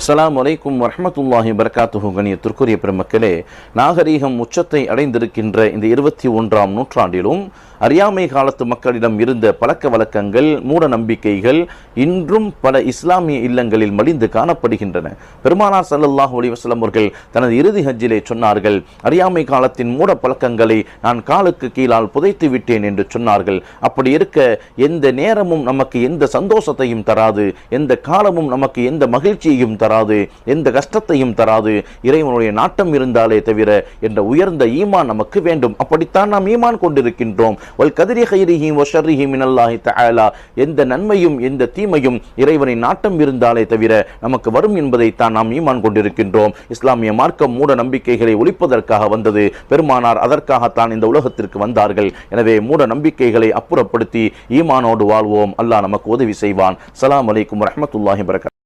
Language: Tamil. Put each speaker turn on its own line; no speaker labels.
அஸ்ஸலாமு அலைக்கும் வரஹ்மத்துல்லாஹி வபரகாத்துஹு. கண்ணியத்திற்குரிய பெருமக்களே, நாகரீகம் உச்சத்தை அடைந்திருக்கின்ற இந்த 21ஆம் நூற்றாண்டிலும் அறியாமை காலத்து மக்களிடம் இருந்த பழக்க வழக்கங்கள், மூட நம்பிக்கைகள் இன்றும் பல இஸ்லாமிய இல்லங்களில் மலிந்து காணப்படுகின்றன. பெருமானார் ஸல்லல்லாஹு அலைஹி வஸல்லம் அவர்கள் தனது இறுதி ஹஜ்ஜிலே சொன்னார்கள், அறியாமை காலத்தின் மூட பழக்கங்களை நான் காலுக்கு கீழால் புதைத்து விட்டேன் என்று சொன்னார்கள். அப்படி இருக்க எந்த நேரமும் நமக்கு எந்த சந்தோஷத்தையும் தராது, எந்த காலமும் நமக்கு எந்த மகிழ்ச்சியையும் தராது, எந்த கஷ்டத்தையும் தராது. இறைவனுடைய நாட்டம் இருந்தாலே தவிர என்ற உயர்ந்த ஈமான் நமக்கு வேண்டும். அப்படித்தான் நாம் ஈமான் கொண்டிருக்கின்றோம். வல் கதிரி கைரிஹி வ ஷர்ரிஹி மினல்லாஹி தஆலா, எந்த நன்மையும் எந்த தீமையும் இறைவனின் நாட்டம் இருந்தாலே தவிர நமக்கு வரும் என்பதைத்தான் நாம் ஈமான் கொண்டிருக்கின்றோம். இஸ்லாமிய மார்க்கம் மூட நம்பிக்கைகளை ஒழிப்பதற்காக வந்தது. பெருமானார் அதற்காகத்தான் இந்த உலகத்திற்கு வந்தார்கள். எனவே மூட நம்பிக்கைகளை அப்புறப்படுத்தி ஈமானோடு வாழ்வோம். அல்லாஹ் நமக்கு உதவி செய்வான். ஸலாம் அலைக்கும் வரஹ்மத்துல்லாஹி வபரகாத்துஹு.